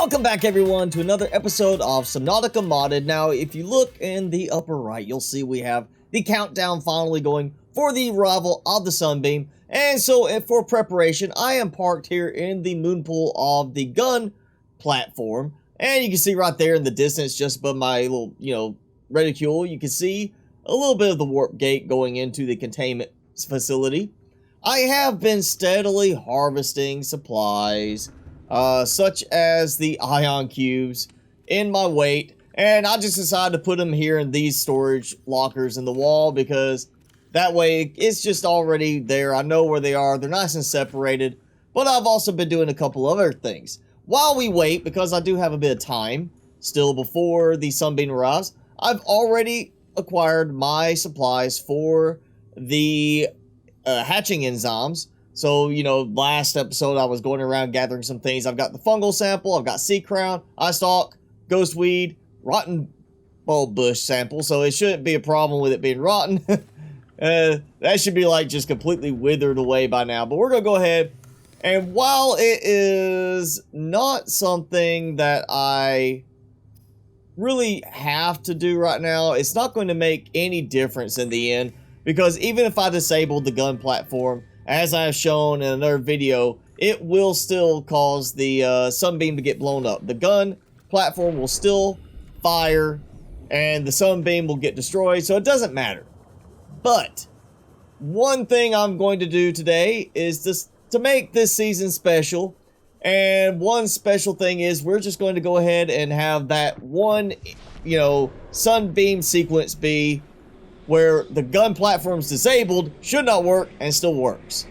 Welcome back everyone to another episode of Subnautica Modded. Now if you look in the upper right, you'll see we have the countdown finally going for the arrival of the Sunbeam. And so for preparation, I am parked here in the moon pool of the gun platform. And you can see right there in the distance, just above my little, reticule, you can see a little bit of the warp gate going into the containment facility. I have been steadily harvesting supplies, such as the ion cubes in my weight, and I just decided to put them here in these storage lockers in the wall because that way it's just already there. I know where they are. They're nice and separated, but I've also been doing a couple other things. While we wait, because I do have a bit of time still before the Sunbeam arrives, I've already acquired my supplies for the hatching enzymes. So, last episode I was going around gathering some things. I've got the fungal sample, I've got sea crown, eye stalk, ghostweed, rotten bulb bush sample, so it shouldn't be a problem with it being rotten. That should be like just completely withered away by now. But we're going to go ahead, and while it is not something that I really have to do right now, it's not going to make any difference in the end, because even if I disabled the gun platform, as I have shown in another video, it will still cause the Sunbeam to get blown up. The gun platform will still fire, and the Sunbeam will get destroyed, so it doesn't matter. But one thing I'm going to do today is just to make this season special, and one special thing is we're just going to go ahead and have that one, Sunbeam sequence be where the gun platform's disabled, should not work, and still works.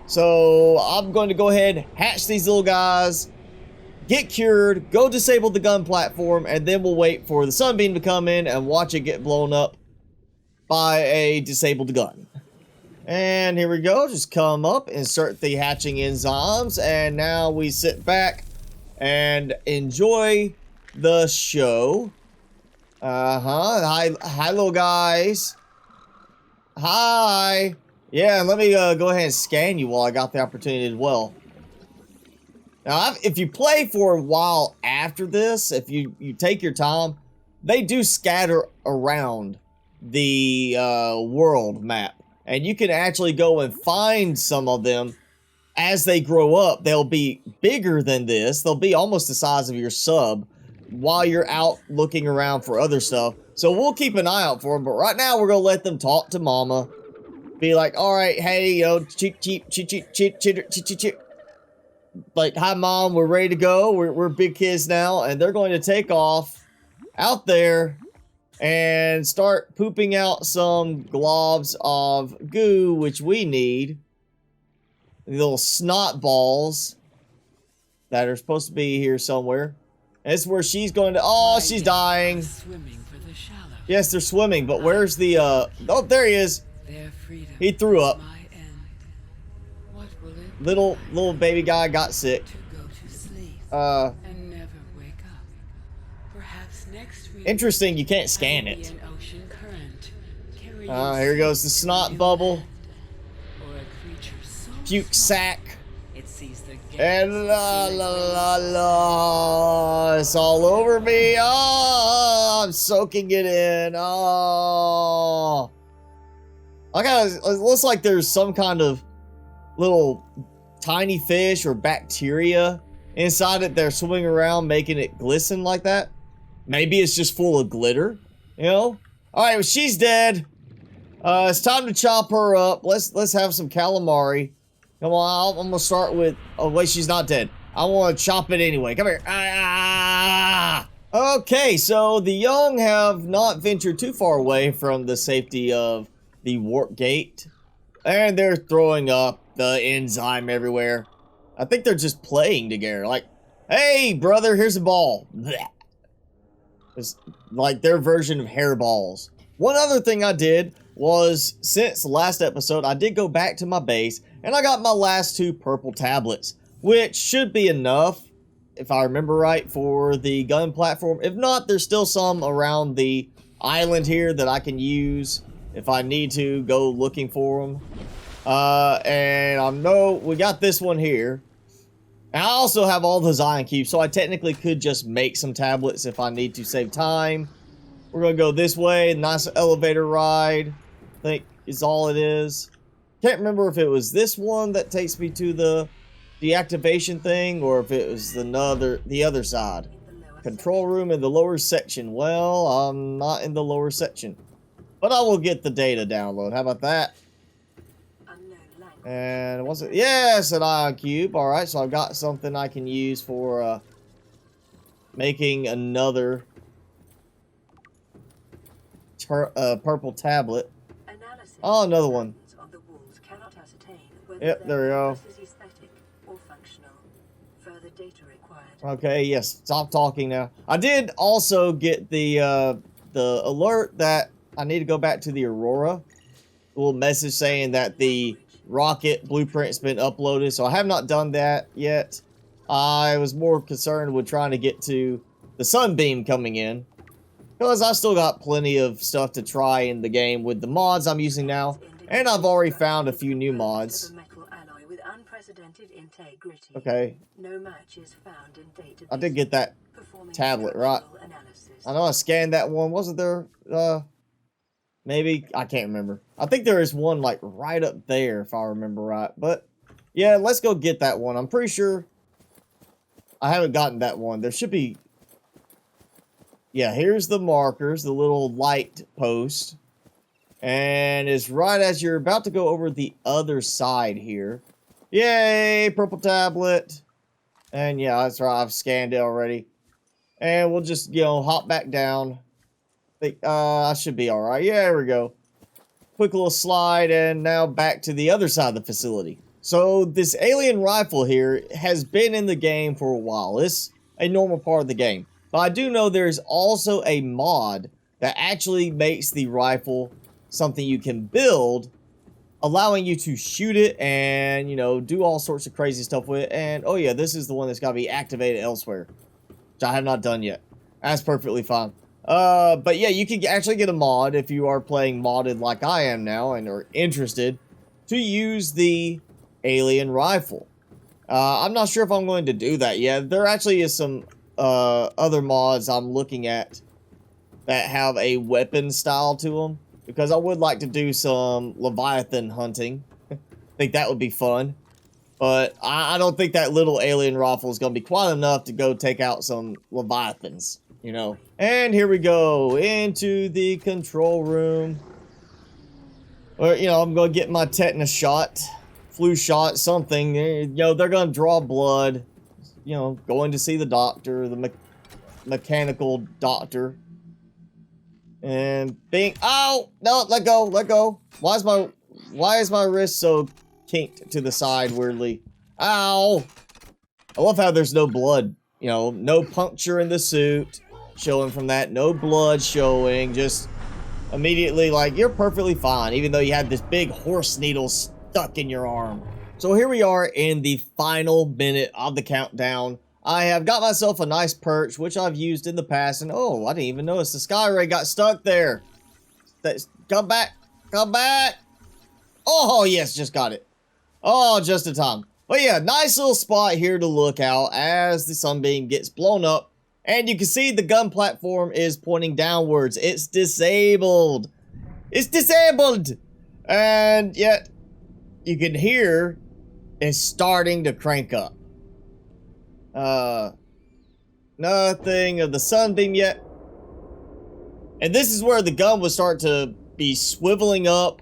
So I'm going to go ahead, hatch these little guys, get cured, go disable the gun platform, and then we'll wait for the Sunbeam to come in and watch it get blown up by a disabled gun. And here we go, just come up, insert the hatching enzymes, and now we sit back and enjoy the show. Hi little guys. Hi. Yeah, and let me go ahead and scan you while I got the opportunity as well. Now, if you play for a while after this, if you take your time, they do scatter around the world map. And you can actually go and find some of them as they grow up. They'll be bigger than this. They'll be almost the size of your sub while you're out looking around for other stuff. So we'll keep an eye out for them. But right now, we're going to let them talk to mama. Be like, all right, hey, cheep, cheep, cheep, cheep, cheep, cheep, cheep, cheep. Like, hi, mom, we're ready to go. We're big kids now. And they're going to take off out there and start pooping out some globs of goo, which we need. The little snot balls that are supposed to be here somewhere. And it's where she's going to... Oh, she's dying. Yes, they're swimming, but where's the... Oh, there he is. He threw up. Little baby guy got sick. Interesting, you can't scan it. Here goes the snot bubble. Puke sack. And la la la la. It's all over me. Oh, I'm soaking it in. Oh. It looks like there's some kind of little tiny fish or bacteria inside it. They're swimming around, making it glisten like that. Maybe it's just full of glitter, All right, well, she's dead. It's time to chop her up. Let's have some calamari. Come on, I'm gonna start with... Oh, wait, she's not dead. I want to chop it anyway. Come here. Ah! Okay, so the young have not ventured too far away from the safety of the warp gate. And they're throwing up the enzyme everywhere. I think they're just playing together. Like, hey, brother, here's a ball. Blech. It's like their version of hairballs. One other thing I did was, since the last episode, I did go back to my base, and I got my last 2 purple tablets, which should be enough, if I remember right, for the gun platform. If not, there's still some around the island here that I can use if I need to go looking for them. And I know we got this one here. And I also have all those ion cubes, so I technically could just make some tablets if I need to save time. We're gonna go this way. Nice elevator ride, I think is all it is. Can't remember if it was this one that takes me to the deactivation thing, or if it was the other side. Control room in the lower section. Well, I'm not in the lower section, but I will get the data download. How about that? And what's it? Yes, an ion cube. All right, so I've got something I can use for making another purple tablet. Oh, another one. Yep, there we go. Okay, yes, stop talking now. I did also get the alert that I need to go back to the Aurora. A little message saying that the rocket blueprint's been uploaded, so I have not done that yet. I was more concerned with trying to get to the Sunbeam coming in, because I still got plenty of stuff to try in the game with the mods I'm using now, and I've already found a few new mods. Okay. I did get that tablet, right? I know I scanned that one. Wasn't there, maybe? I can't remember. I think there is one, like, right up there, if I remember right. But, yeah, let's go get that one. I'm pretty sure I haven't gotten that one. There should be... Yeah, here's the markers, the little light post. And it's right as you're about to go over the other side here. Yay, purple tablet. And yeah, that's right, I've scanned it already. And we'll just, you know, hop back down. I should be alright. Yeah, there we go. Quick little slide, and now back to the other side of the facility. So, this alien rifle here has been in the game for a while. It's a normal part of the game. But I do know there's also a mod that actually makes the rifle something you can build, allowing you to shoot it and, you know, do all sorts of crazy stuff with it. And, oh yeah, this is the one that's got to be activated elsewhere, which I have not done yet. That's perfectly fine. But yeah, you can actually get a mod if you are playing modded like I am now and are interested to use the alien rifle. I'm not sure if I'm going to do that yet. There actually is some other mods I'm looking at that have a weapon style to them, because I would like to do some Leviathan hunting. I think that would be fun. But I don't think that little alien rifle is going to be quite enough to go take out some Leviathans, you know. And here we go into the control room. Or, you know, I'm going to get my tetanus shot, flu shot, something. You know, they're going to draw blood. You know, going to see the doctor, the mechanical doctor. And bing. Oh, no, let go, let go. Why is my wrist so kinked to the side weirdly? Ow. I love how there's no blood. You know, no puncture in the suit showing from that. No blood showing. Just immediately like, you're perfectly fine, even though you had this big horse needle stuck in your arm. So here we are in the final minute of the countdown. I have got myself a nice perch, which I've used in the past, and oh, I didn't even notice the sky ray got stuck there. Come back, come back. Oh, yes, just got it. Oh, just in time. But yeah, nice little spot here to look out as the sunbeam gets blown up, and you can see the gun platform is pointing downwards. It's disabled. It's disabled. And yet, you can hear it's starting to crank up. Nothing of the sunbeam yet. And this is where the gun would start to be swiveling up,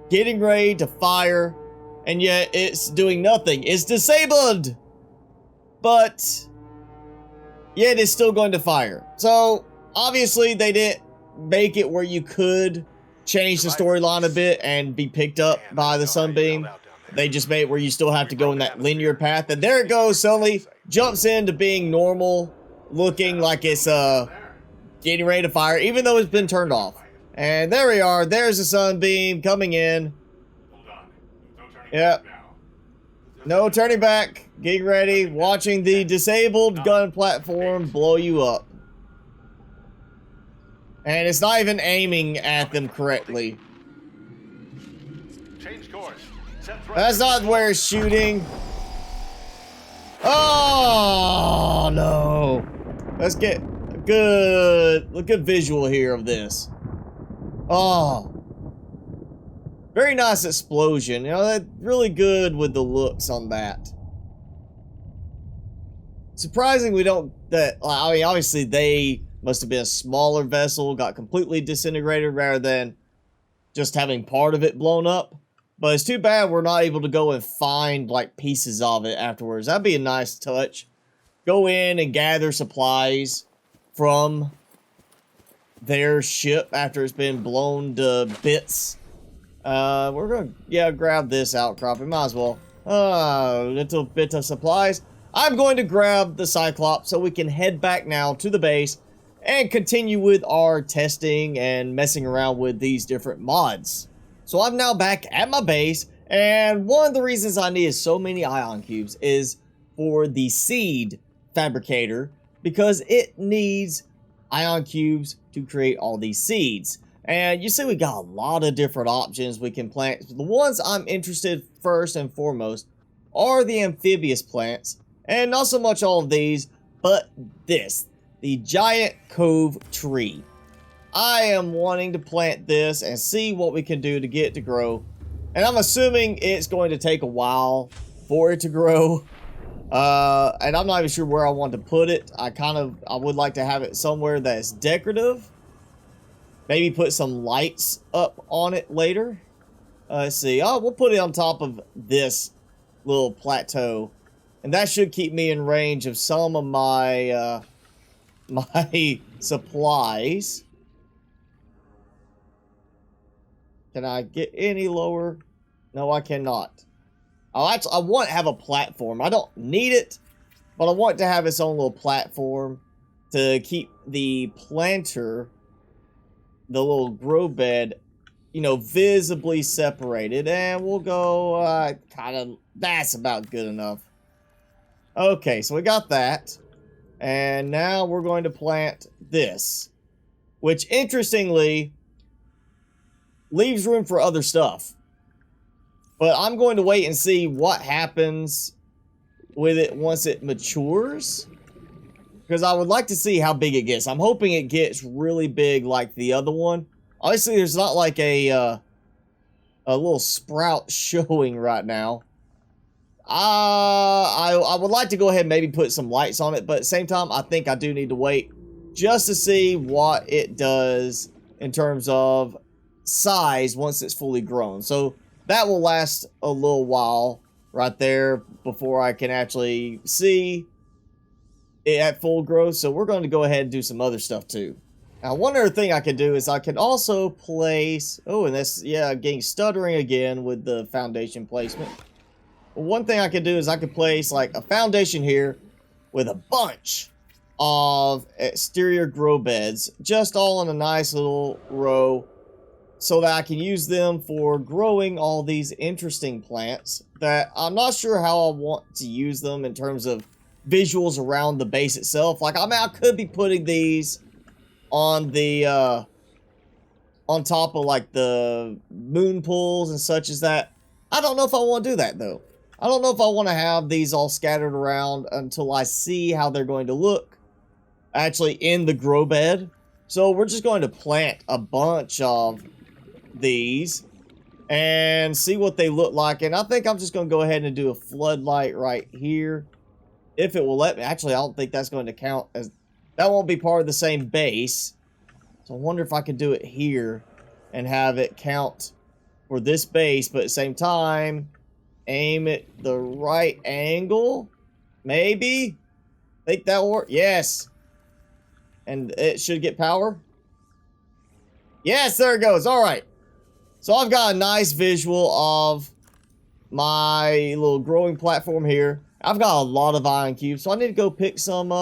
getting ready to fire, and yet it's doing nothing. It's disabled! But yet it's still going to fire. So, obviously they didn't make it where you could change the storyline a bit and be picked up by the sunbeam. They just made it where you still have to go in that linear path. And there it goes, suddenly jumps into being normal, looking like it's getting ready to fire, even though it's been turned off. And there we are. There's the sunbeam coming in. Yep. No turning back. Getting ready. Watching the disabled gun platform blow you up. And it's not even aiming at them correctly. That's not where it's shooting. Oh, no. Let's get a good visual here of this. Oh. Very nice explosion. You know, that's really good with the looks on that. Surprising we don't, I mean, obviously they must have been a smaller vessel, got completely disintegrated rather than just having part of it blown up. But it's too bad we're not able to go and find, like, pieces of it afterwards. That'd be a nice touch. Go in and gather supplies from their ship after it's been blown to bits. We're gonna, yeah, grab this outcropping. Might as well. Little bit of supplies. I'm going to grab the Cyclops so we can head back now to the base and continue with our testing and messing around with these different mods. So I'm now back at my base, and one of the reasons I needed so many ion cubes is for the seed fabricator, because it needs ion cubes to create all these seeds. And you see we got a lot of different options we can plant. The ones I'm interested first and foremost are the amphibious plants, and not so much all of these, but this, the giant cove tree. I am wanting to plant this and see what we can do to get it to grow. And I'm assuming it's going to take a while for it to grow. And I'm not even sure where I want to put it. I would like to have it somewhere that's decorative. Maybe put some lights up on it later. Let's see. Oh, we'll put it on top of this little plateau. And that should keep me in range of some of my, my supplies. Can I get any lower? No, I cannot. I want to have a platform. I don't need it, but I want to have its own little platform to keep the planter, the little grow bed, you know, visibly separated. And we'll go, that's about good enough. Okay, so we got that. And now we're going to plant this, which interestingly leaves room for other stuff. But I'm going to wait and see what happens with it once it matures, because I would like to see how big it gets. I'm hoping it gets really big like the other one. Obviously, there's not like a little sprout showing right now. I would like to go ahead and maybe put some lights on it, but at the same time, I think I do need to wait just to see what it does in terms of size once it's fully grown. So that will last a little while right there before I can actually see it at full growth. So we're going to go ahead and do some other stuff too. Now, one other thing I can do is I can also place, oh, and that's, yeah, getting stuttering again with the foundation placement. One thing I could do is I could place like a foundation here with a bunch of exterior grow beds, just all in a nice little row, so that I can use them for growing all these interesting plants that I'm not sure how I want to use them in terms of visuals around the base itself. Like, I mean, I could be putting these on the, on top of like the moon pools and such as that. I don't know if I want to do that though. I don't know if I want to have these all scattered around until I see how they're going to look actually in the grow bed. So we're just going to plant a bunch of these and see what they look like. And I think I'm just going to go ahead and do a floodlight right here, if it will let me. Actually, I don't think that's going to count, as that won't be part of the same base. So I wonder if I could do it here and have it count for this base, but at the same time aim it the right angle. Maybe. Think that will work. Yes. And it should get power. Yes, there it goes. All right. So I've got a nice visual of my little growing platform here. I've got a lot of ion cubes, so I need to go pick some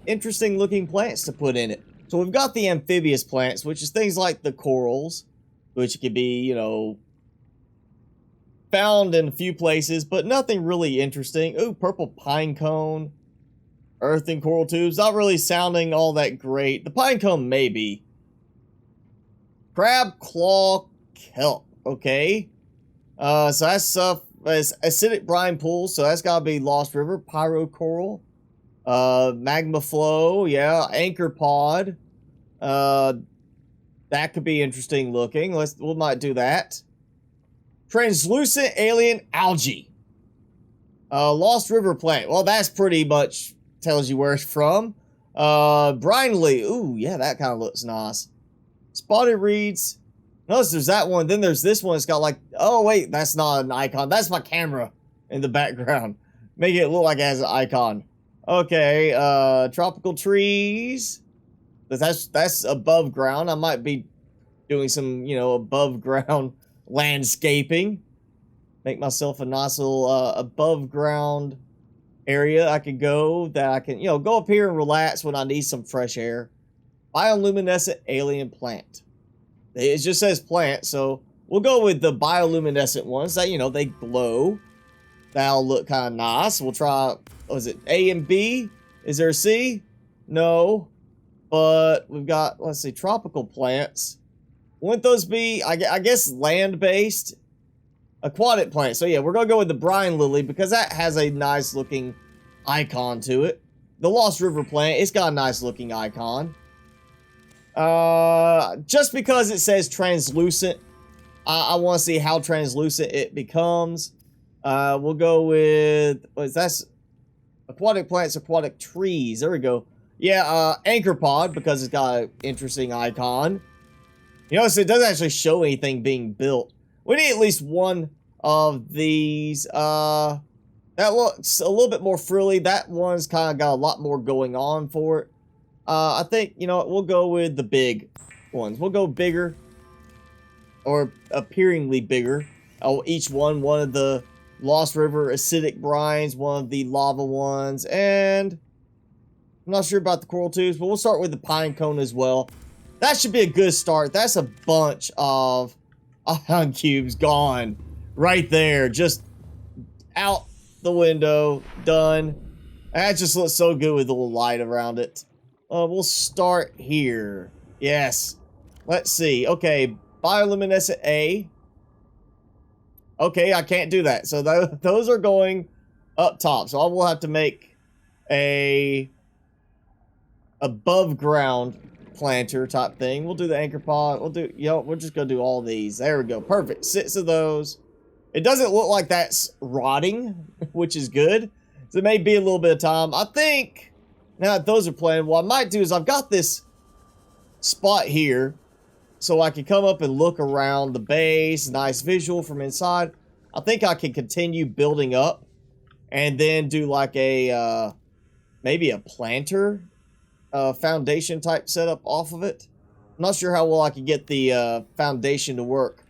interesting looking plants to put in it. So we've got the amphibious plants, which is things like the corals, which could be, you know, found in a few places, but nothing really interesting. Ooh, purple pine cone, earth and coral tubes. Not really sounding all that great. The pine cone, maybe. Crab claw kelp. Okay. So that's stuff It's acidic brine pool, so that's gotta be Lost River. Pyro coral. Magma flow, yeah. Anchor pod. That could be interesting looking. We might do that. Translucent alien algae. Lost River plant. Well, that's pretty much tells you where it's from. Brinley. Ooh, yeah, that kind of looks nice. Spotted reeds. Notice there's that one. Then there's this one. It's got like, oh wait, that's not an icon. That's my camera in the background. Make it look like it has an icon. Okay, tropical trees. That's above ground. I might be doing some, you know, above ground landscaping. Make myself a nice little above ground area I could go that I can, you know, go up here and relax when I need some fresh air. Bioluminescent alien plant. It just says plant, so we'll go with the bioluminescent ones that, you know, they glow. That'll look kind of nice. We'll try, what is it, A and B? Is there a C? No. But we've got, let's see, tropical plants. Wouldn't those be, I guess, land-based? Aquatic plants. So yeah, we're going to go with the brine lily because that has a nice looking icon to it. The Lost River plant, it's got a nice looking icon. Just because it says translucent, I want to see how translucent it becomes. We'll go with, that's aquatic plants, aquatic trees. There we go. Yeah, anchor pod because it's got an interesting icon. You notice it doesn't actually show anything being built. We need at least one of these. That looks a little bit more frilly. That one's kind of got a lot more going on for it. I think, you know what, we'll go with the big ones. We'll go bigger. Or appearingly bigger. Oh, each one of the Lost River acidic brines, one of the lava ones, and I'm not sure about the coral tubes, but we'll start with the pine cone as well. That should be a good start. That's a bunch of ion cubes gone right there, just out the window, done. That just looks so good with a little light around it. We'll start here. Yes. Let's see. Okay, bioluminescent A. Okay, I can't do that. So those are going up top. So I will have to make a above ground planter type thing. We'll do the anchor pod. We'll do, you know, we're just gonna do all these. There we go. Perfect. 6 of those. It doesn't look like that's rotting, which is good. So it may be a little bit of time. I think now that those are playing, what I might do is I've got this spot here so I can come up and look around the base. Nice visual from inside. I think I can continue building up and then do like a maybe a planter foundation type setup off of it. I'm not sure how well I can get the foundation to work.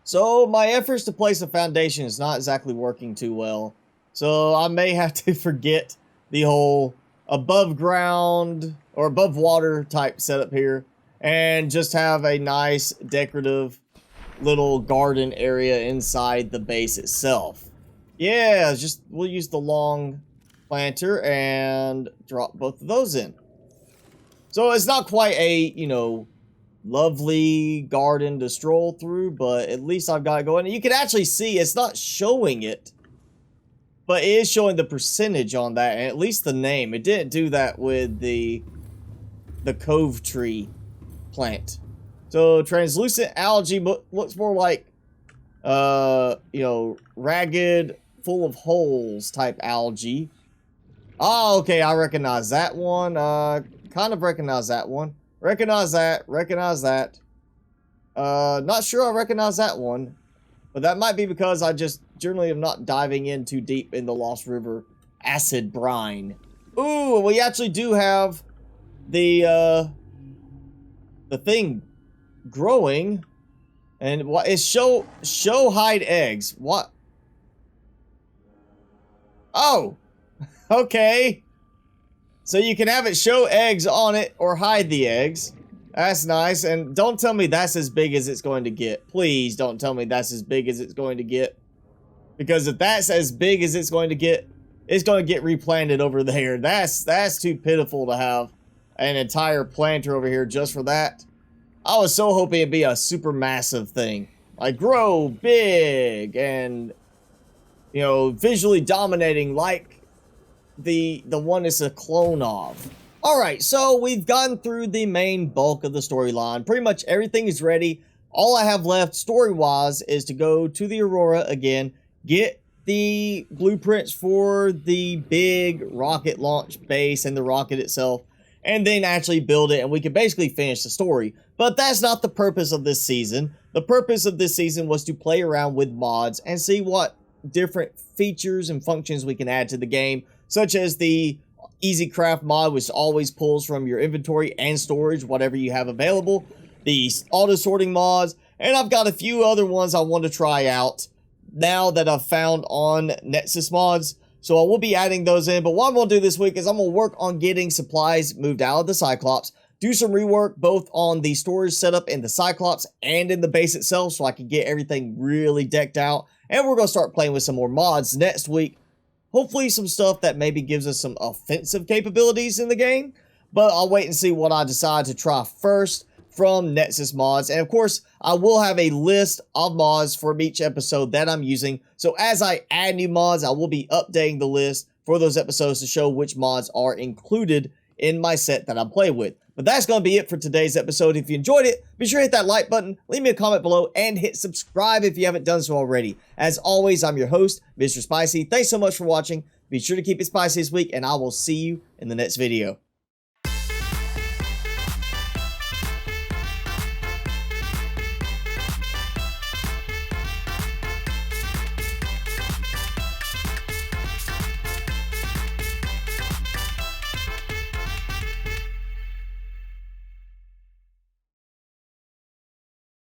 So my efforts to place a foundation is not exactly working too well. So I may have to forget the whole above ground or above water type setup here and just have a nice decorative little garden area inside the base itself. Yeah, just we'll use the long planter and drop both of those in. So it's not quite a, you know, lovely garden to stroll through, but at least I've got it going. You can actually see it's not showing it, but it is showing the percentage on that, and at least the name. It didn't do that with the cove tree plant. So translucent algae looks more like, you know, ragged, full of holes type algae. Oh, okay, I recognize that one. Kind of recognize that one. Recognize that. Recognize that. Not sure I recognize that one. But that might be because I just generally am not diving in too deep in the Lost River acid brine. Ooh, we actually do have the thing growing. And what is show hide eggs? What? Oh, okay. So you can have it show eggs on it or hide the eggs. That's nice. And don't tell me that's as big as it's going to get. Please don't tell me that's as big as it's going to get. Because if that's as big as it's going to get replanted over there. That's too pitiful to have an entire planter over here just for that. I was so hoping it'd be a super massive thing. Like grow big and you know, visually dominating like the one it's a clone of. Alright, so we've gotten through the main bulk of the storyline. Pretty much everything is ready. All I have left story-wise is to go to the Aurora again, get the blueprints for the big rocket launch base and the rocket itself, and then actually build it, and we can basically finish the story. But that's not the purpose of this season. The purpose of this season was to play around with mods and see what different features and functions we can add to the game, such as the Easy Craft mod, which always pulls from your inventory and storage, whatever you have available, the auto sorting mods, and I've got a few other ones I want to try out now that I've found on Nexus mods. So I will be adding those in, but what I'm going to do this week is I'm going to work on getting supplies moved out of the Cyclops, do some rework both on the storage setup in the Cyclops and in the base itself so I can get everything really decked out, and we're going to start playing with some more mods next week. Hopefully some stuff that maybe gives us some offensive capabilities in the game, but I'll wait and see what I decide to try first from Nexus mods. And of course, I will have a list of mods from each episode that I'm using. So as I add new mods, I will be updating the list for those episodes to show which mods are included in my set that I'm playing with. But that's going to be it for today's episode. If you enjoyed it, be sure to hit that like button, leave me a comment below, and hit subscribe if you haven't done so already. As always, I'm your host, Mr. Spicy. Thanks so much for watching. Be sure to keep it spicy this week, and I will see you in the next video.